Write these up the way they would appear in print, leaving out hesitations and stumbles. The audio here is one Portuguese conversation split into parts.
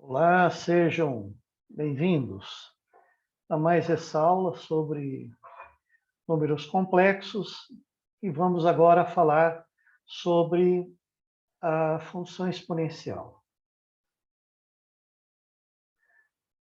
Olá, sejam bem-vindos a mais essa aula sobre números complexos e vamos agora falar sobre a função exponencial.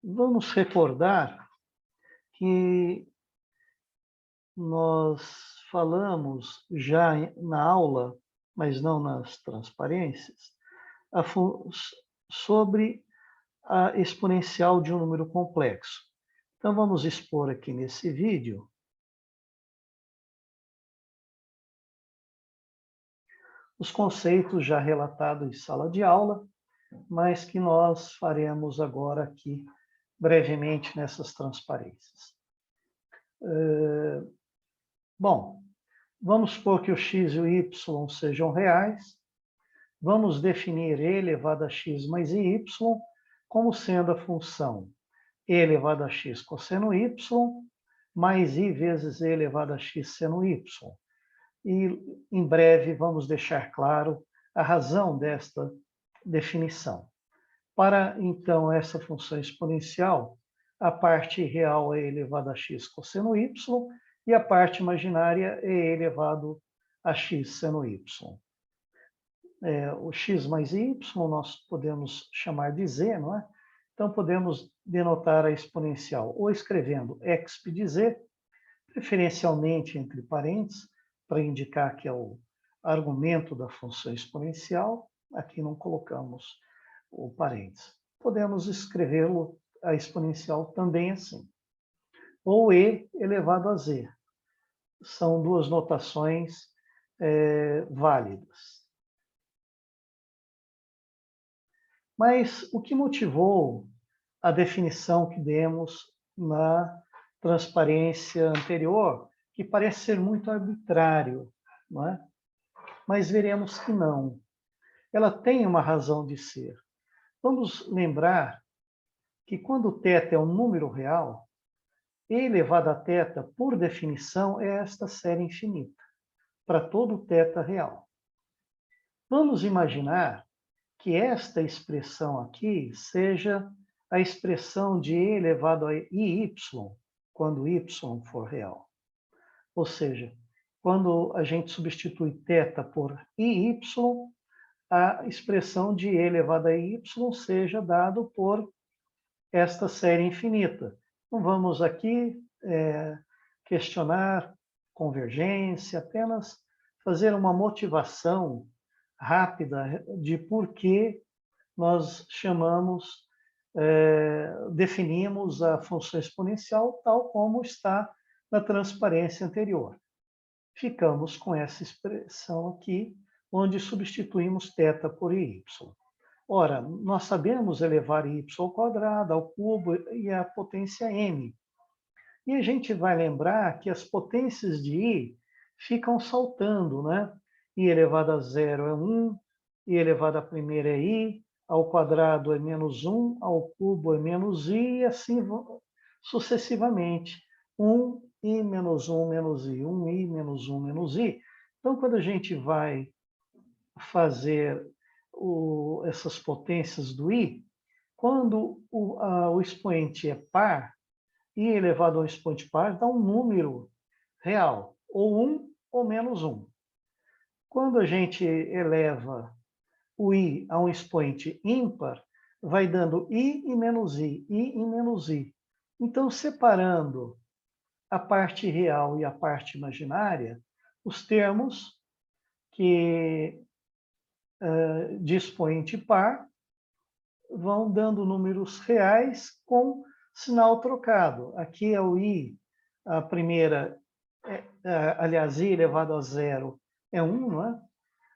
Vamos recordar que nós falamos já na aula, mas não nas transparências, sobre a exponencial de um número complexo. Então, vamos expor aqui nesse vídeo os conceitos já relatados em sala de aula, mas que nós faremos agora aqui brevemente nessas transparências. Bom, vamos supor que o x e o y sejam reais. Vamos definir e elevado a x mais y como sendo a função e elevado a x cosseno y mais i vezes e elevado a x seno y. E em breve vamos deixar claro a razão desta definição. Para, então, essa função exponencial, a parte real é elevado a x cosseno y e a parte imaginária é elevado a x seno y. O x mais y nós podemos chamar de z, não é? Então, podemos denotar a exponencial ou escrevendo exp de z, preferencialmente entre parênteses, para indicar que é o argumento da função exponencial. Aqui não colocamos o parênteses. Podemos escrevê-lo, a exponencial, também assim. Ou e elevado a z. São duas notações válidas. Mas o que motivou a definição que demos na transparência anterior, que parece ser muito arbitrário, não é? Mas veremos que não. Ela tem uma razão de ser. Vamos lembrar que quando θ é um número real, e elevado a θ, por definição, é esta série infinita, para todo θ real. Vamos imaginar que esta expressão aqui seja a expressão de e elevado a iy, quando y for real. Ou seja, quando a gente substitui θ por iy, a expressão de e elevado a y seja dado por esta série infinita. Não vamos aqui questionar convergência, apenas fazer uma motivação rápida de por que nós definimos a função exponencial tal como está na transparência anterior. Ficamos com essa expressão aqui, onde substituímos θ por y. Ora, nós sabemos elevar y ao quadrado, ao cubo e à potência m. E a gente vai lembrar que as potências de i ficam saltando, né? I elevado a 0 é 1, i elevado a primeira é i, ao quadrado é menos 1, ao cubo é menos i, e assim sucessivamente. 1, i menos 1, menos i, 1i menos 1, menos i. Então, quando a gente vai fazer essas potências do i, quando o expoente é par, i elevado ao expoente par dá um número real, ou 1 ou menos 1. Quando a gente eleva o i a um expoente ímpar, vai dando i e menos i, i e menos i. Então, separando a parte real e a parte imaginária, os termos de expoente par vão dando números reais com sinal trocado. Aqui é o i, a primeira, aliás, i elevado a 0 é 1, não é?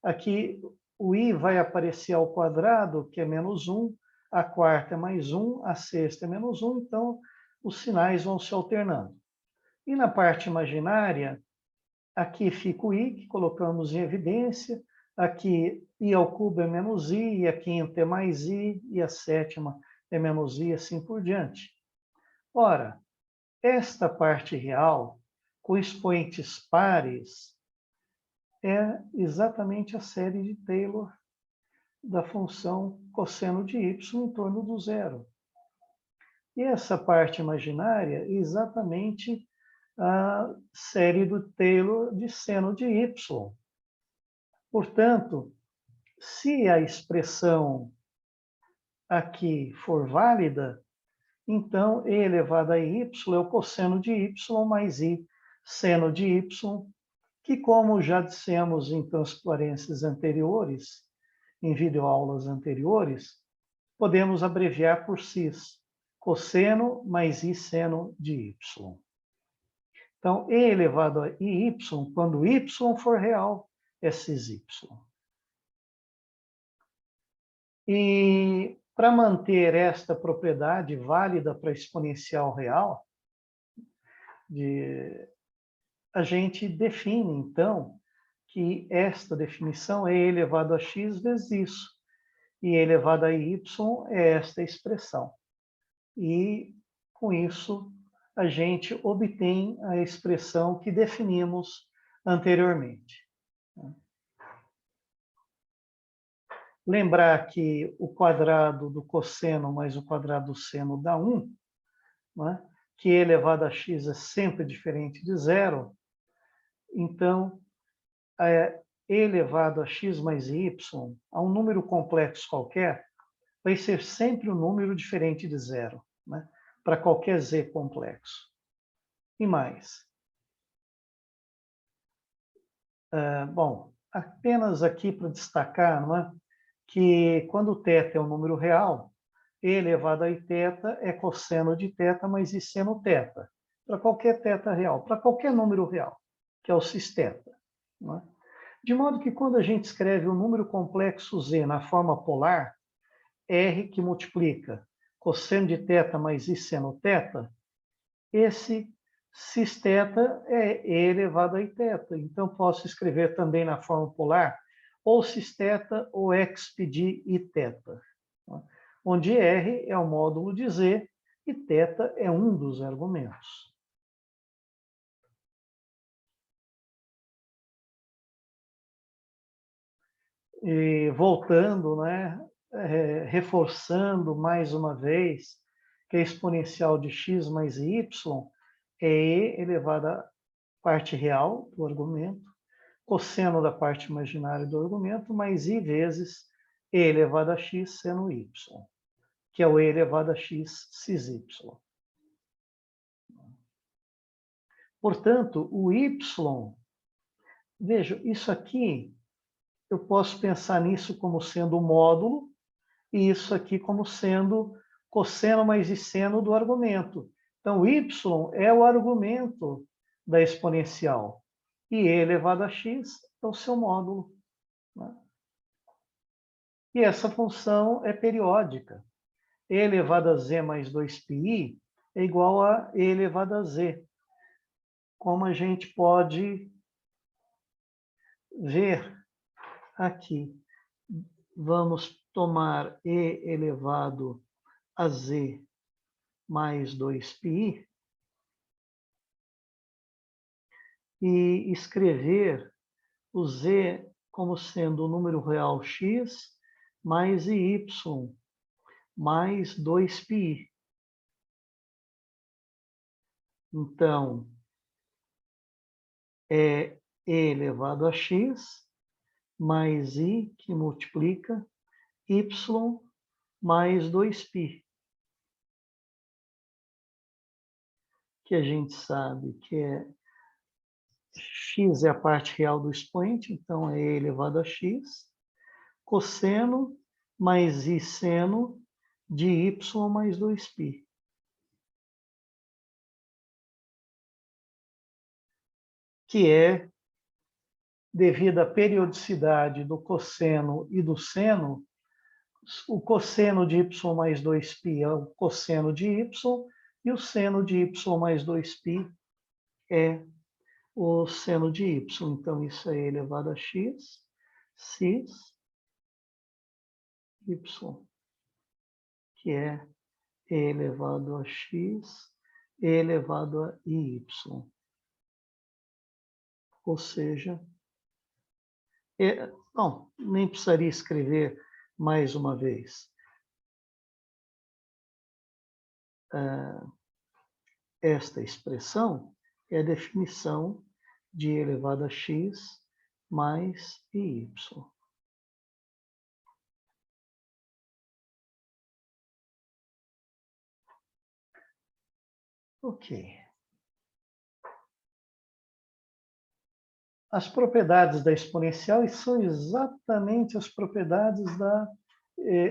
Aqui o i vai aparecer ao quadrado, que é menos 1, a quarta é mais 1, a sexta é menos 1, então os sinais vão se alternando. E na parte imaginária, aqui fica o i, que colocamos em evidência, aqui i ao cubo é menos i, e a quinta é mais i, e a sétima é menos i, assim por diante. Ora, esta parte real, com expoentes pares, é exatamente a série de Taylor, da função cosseno de y em torno do zero. E essa parte imaginária é exatamente a série do Taylor de seno de y. Portanto, se a expressão aqui for válida, então e elevado a y é o cosseno de y mais i seno de y, que, como já dissemos em transparências anteriores, em videoaulas anteriores, podemos abreviar por cis, cosseno mais i seno de y. Então, e elevado a y, quando y for real, é cis y. E para manter esta propriedade válida para exponencial real, a gente define, então, que esta definição é e elevado a x vezes isso, e e elevado a y é esta expressão. E, com isso, a gente obtém a expressão que definimos anteriormente. Lembrar que o quadrado do cosseno mais o quadrado do seno dá 1, né? Que e elevado a x é sempre diferente de zero. Então, e elevado a x mais y, a um número complexo qualquer, vai ser sempre um número diferente de zero, né? Para qualquer z complexo. E mais. Bom, apenas aqui para destacar, não é? Que quando θ é um número real, e elevado a iθ é cosseno de θ mais i seno θ, para qualquer θ real, para qualquer número real, que é o cis-θ. Não é? De modo que quando a gente escreve o número complexo z na forma polar, r que multiplica cosseno de θ mais i seno θ, esse cis-θ é e elevado a iθ. Então, posso escrever também na forma polar ou cis-θ ou exp de iθ, onde r é o módulo de z e θ é um dos argumentos. E voltando, né, reforçando mais uma vez que a exponencial de x mais y é e elevado à parte real do argumento, cosseno da parte imaginária do argumento, mais i vezes e elevado a x seno y, que é o e elevado a x cis y. Portanto, o y, veja, isso aqui, eu posso pensar nisso como sendo o módulo, e isso aqui como sendo cosseno mais i seno do argumento. Então, y é o argumento da exponencial, e e elevado a x é o seu módulo, né? E essa função é periódica. E elevado a z mais 2πi é igual a e elevado a z. Como a gente pode ver aqui, vamos tomar e elevado a z mais 2πi e escrever o z como sendo o número real x mais y mais 2πi. Então, é e elevado a x mais i, que multiplica y mais 2π. Que a gente sabe que x é a parte real do expoente, então é e elevado a x, cosseno mais i seno de y mais 2π. Que é, devido à periodicidade do cosseno e do seno, o cosseno de y mais 2π é o cosseno de y, e o seno de y mais 2π é o seno de y. Então, isso é e elevado a x, cis, y, que é e elevado a x, e elevado a y. Ou seja, bom, nem precisaria escrever mais uma vez, esta expressão é a definição de e elevado a x mais y. Ok. As propriedades da exponencial são exatamente as propriedades da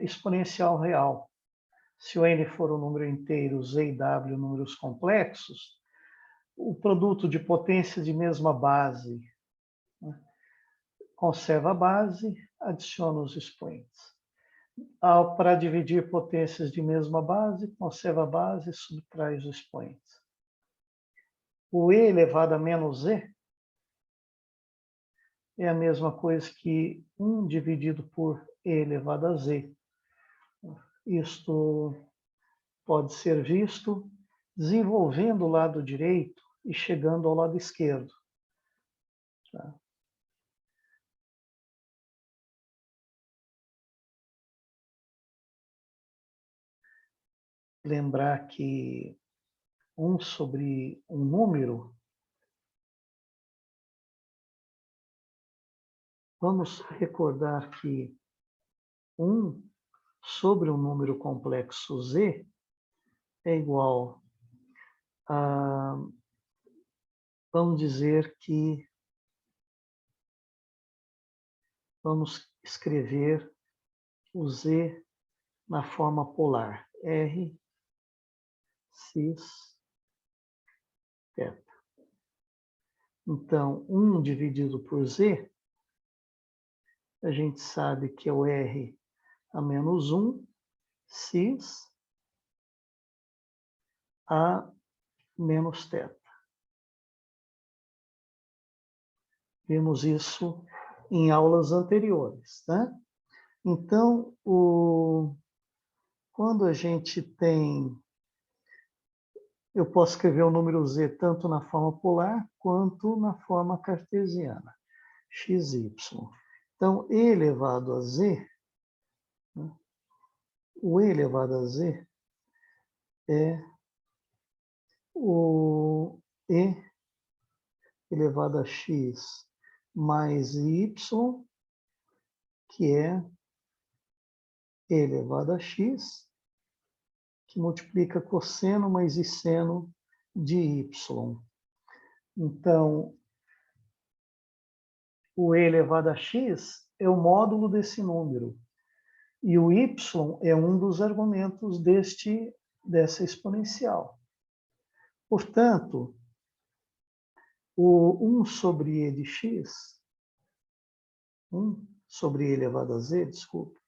exponencial real. Se o n for um número inteiro, z e w números complexos, o produto de potências de mesma base, né, conserva a base, adiciona os expoentes. Para dividir potências de mesma base, conserva a base e subtrai os expoentes. O e elevado a menos z é a mesma coisa que 1 dividido por e elevado a z. Isto pode ser visto desenvolvendo o lado direito e chegando ao lado esquerdo. Tá? Lembrar que 1 sobre um número, vamos recordar que 1 sobre um número complexo z é igual a, vamos dizer que, vamos escrever o z na forma polar, r cis θ. Então, 1 dividido por z, a gente sabe que é o r a menos 1, cis a menos θ. Vimos isso em aulas anteriores, né? Então, quando a gente tem... Eu posso escrever o número z tanto na forma polar quanto na forma cartesiana, xy. Então, e elevado a z, né? O e elevado a z é o e elevado a x mais y, que é e elevado a x, que multiplica cosseno mais seno de y. Então, o e elevado a x é o módulo desse número. E o y é um dos argumentos dessa exponencial. Portanto, o 1 sobre e de x, 1 sobre e elevado a z, desculpe,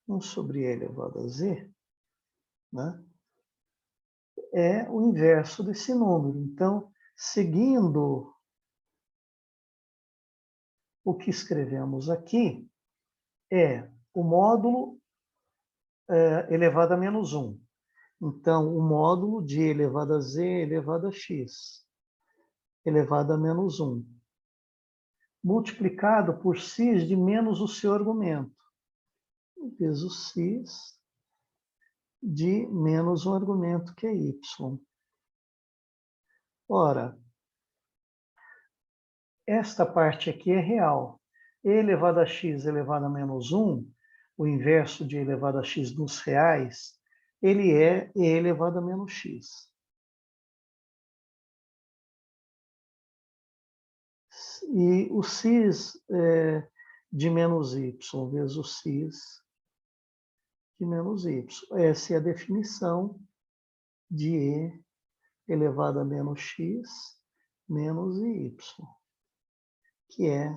1 sobre e elevado a z, né, é o inverso desse número. Então, seguindo o que escrevemos aqui, é o módulo elevado a menos 1. Então, o módulo de e elevado a z elevado a x, elevado a menos 1, multiplicado por cis de menos o seu argumento, vezes o cis de menos o argumento, que é y. Ora, esta parte aqui é real. E elevado a x elevado a menos 1, o inverso de e elevado a x dos reais, ele é e elevado a menos x. E o cis de menos y vezes o cis de menos y. Essa é a definição de e elevado a menos x menos y, que é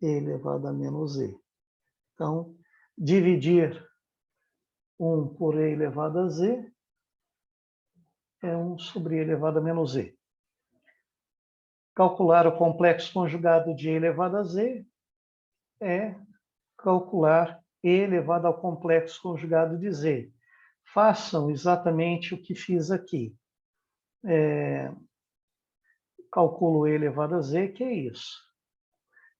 e elevado a menos e. Então, dividir 1 por e elevado a z é 1 sobre e elevado a menos e. Calcular o complexo conjugado de e elevado a z é calcular e elevado ao complexo conjugado de z. Façam exatamente o que fiz aqui. Calculo e elevado a z, que é isso.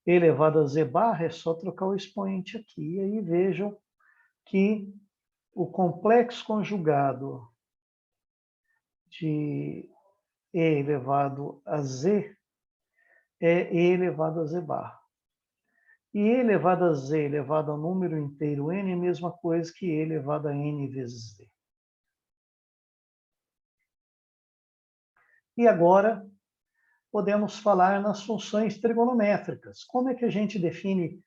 E elevado a z barra é só trocar o expoente aqui. E aí vejam que o complexo conjugado de e elevado a z é e elevado a z bar. E e elevado a z elevado ao número inteiro n é a mesma coisa que e elevado a n vezes z. E agora podemos falar nas funções trigonométricas. Como é que a gente define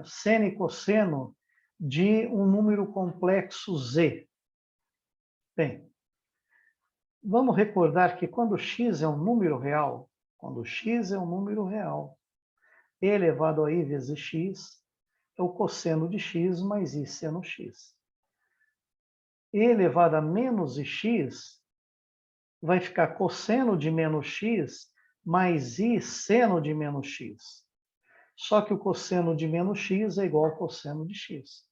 seno e cosseno de um número complexo z? Bem, vamos recordar que quando x é um número real, e elevado a i vezes x é o cosseno de x mais i seno x. E elevado a menos ix vai ficar cosseno de menos x mais i seno de menos x. Só que o cosseno de menos x é igual ao cosseno de x.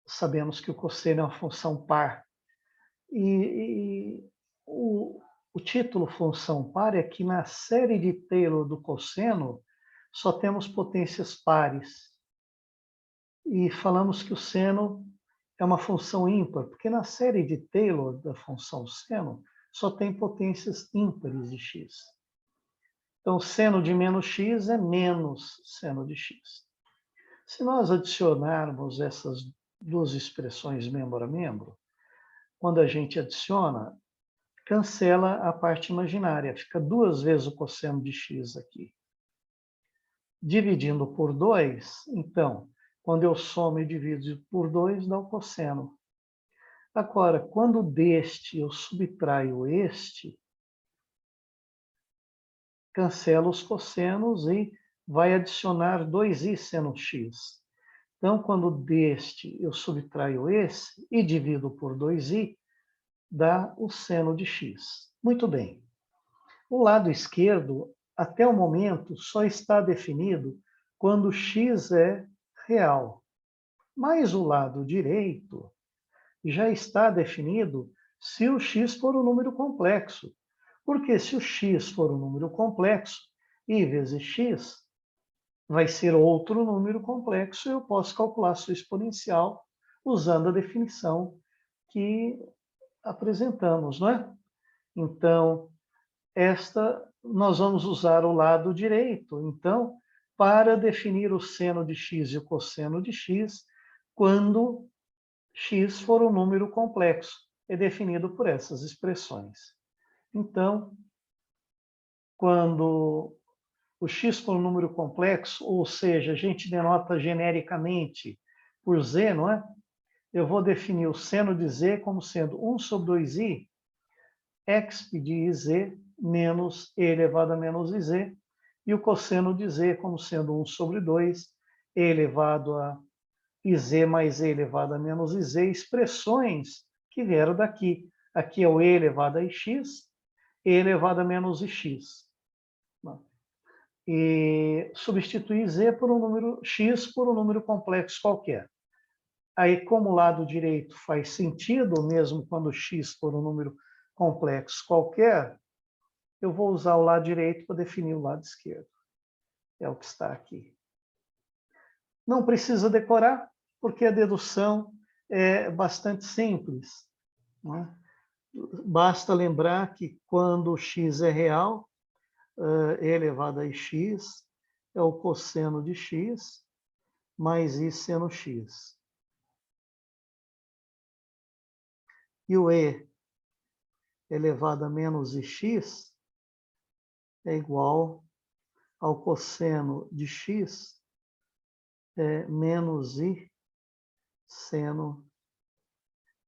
Sabemos que o cosseno é uma função par. E o título função par é que na série de Taylor do cosseno só temos potências pares. E falamos que o seno é uma função ímpar, porque na série de Taylor da função seno só tem potências ímpares de x. Então, seno de menos x é menos seno de x. Se nós adicionarmos essas duas expressões membro a membro, quando a gente adiciona, cancela a parte imaginária, fica 2 vezes o cosseno de x aqui. Dividindo por 2, então, quando eu somo e divido por 2, dá o cosseno. Agora, quando deste eu subtraio este, cancela os cossenos e vai adicionar 2i seno x. Então, quando deste eu subtraio esse e divido por 2i, dá o seno de x. Muito bem. O lado esquerdo, até o momento, só está definido quando x é real. Mas o lado direito já está definido se o x for um número complexo. Porque se o x for um número complexo, i vezes x vai ser outro número complexo, eu posso calcular sua exponencial usando a definição que apresentamos, não é? Então, nós vamos usar o lado direito, então, para definir o seno de x e o cosseno de x, quando x for um número complexo. É definido por essas expressões. Então, quando o x for um número complexo, ou seja, a gente denota genericamente por z, não é? Eu vou definir o seno de z como sendo 1 sobre 2i, exp de iz menos e elevado a menos iz, e o cosseno de z como sendo 1 sobre 2, e elevado a iz mais e elevado a menos iz, expressões que vieram daqui. Aqui é o e elevado a ix, e elevado a menos ix. E substituir z por um número x por um número complexo qualquer. Aí, como o lado direito faz sentido, mesmo quando x for um número complexo qualquer, eu vou usar o lado direito para definir o lado esquerdo. É o que está aqui. Não precisa decorar, porque a dedução é bastante simples, não é? Basta lembrar que quando x é real, e elevado a x é o cosseno de x mais i seno x. E o e elevado a menos ix é igual ao cosseno de x menos i seno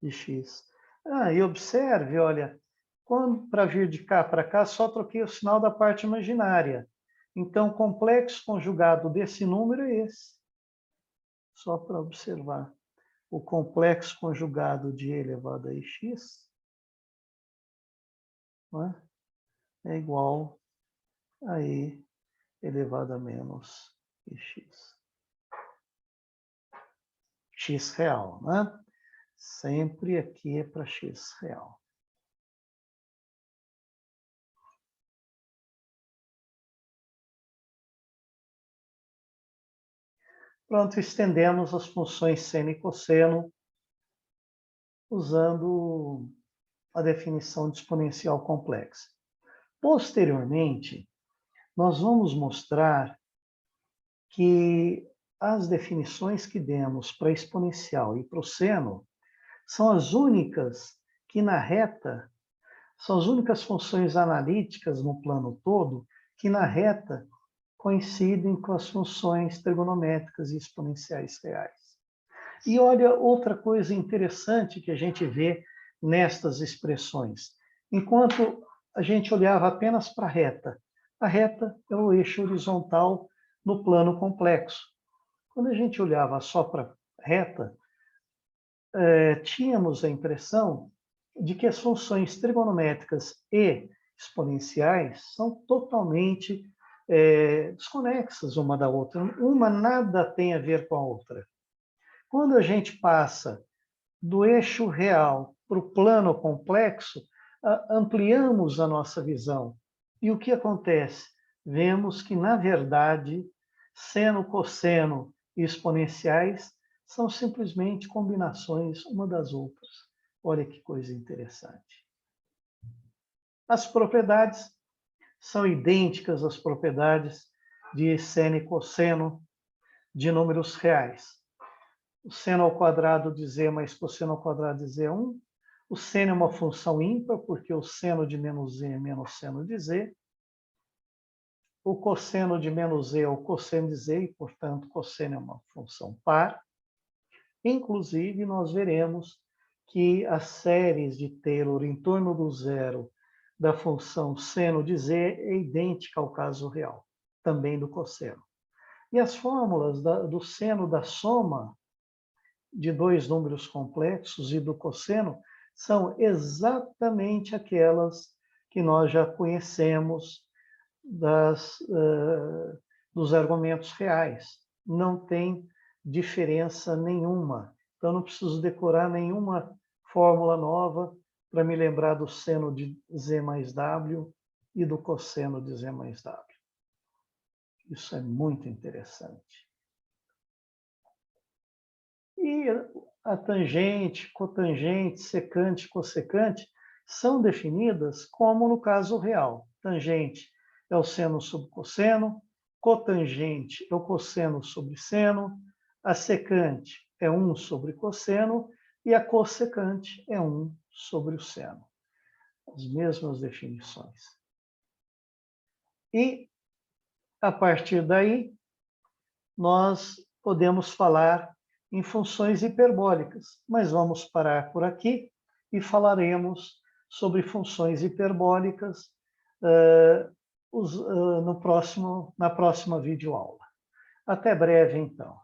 de x. E observe, olha, para vir de cá para cá, só troquei o sinal da parte imaginária. Então, o complexo conjugado desse número é esse. Só para observar. O complexo conjugado de e elevado a x, não é igual a e elevado a menos x. X real, né? Sempre aqui é para x real. Pronto, estendemos as funções seno e cosseno usando a definição de exponencial complexa. Posteriormente, nós vamos mostrar que as definições que demos para exponencial e para o seno são as únicas que na reta, são as únicas funções analíticas no plano todo que na reta coincidem com as funções trigonométricas e exponenciais reais. E olha outra coisa interessante que a gente vê nestas expressões. Enquanto a gente olhava apenas para a reta é o eixo horizontal no plano complexo. Quando a gente olhava só para a reta, tínhamos a impressão de que as funções trigonométricas e exponenciais são totalmente desconexas uma da outra. Uma nada tem a ver com a outra. Quando a gente passa do eixo real para o plano complexo, ampliamos a nossa visão. E o que acontece? Vemos que, na verdade, seno, cosseno e exponenciais são simplesmente combinações uma das outras. Olha que coisa interessante. As propriedades são idênticas às propriedades de seno e cosseno de números reais. O seno ao quadrado de z mais cosseno ao quadrado de z é 1. O seno é uma função ímpar, porque o seno de menos z é menos seno de z. O cosseno de menos z é o cosseno de z, e, portanto, cosseno é uma função par. Inclusive, nós veremos que as séries de Taylor em torno do zero da função seno de z é idêntica ao caso real, também do cosseno. E as fórmulas do seno da soma de dois números complexos e do cosseno são exatamente aquelas que nós já conhecemos dos argumentos reais. Não tem diferença nenhuma. Então, não preciso decorar nenhuma fórmula nova para me lembrar do seno de z mais w e do cosseno de z mais w. Isso é muito interessante. E a tangente, cotangente, secante, cossecante são definidas como no caso real. Tangente é o seno sobre cosseno, cotangente é o cosseno sobre seno, a secante é 1 sobre cosseno e a cossecante é 1 sobre o seno. As mesmas definições. E, a partir daí, nós podemos falar em funções hiperbólicas, mas vamos parar por aqui e falaremos sobre funções hiperbólicas na próxima videoaula. Até breve, então.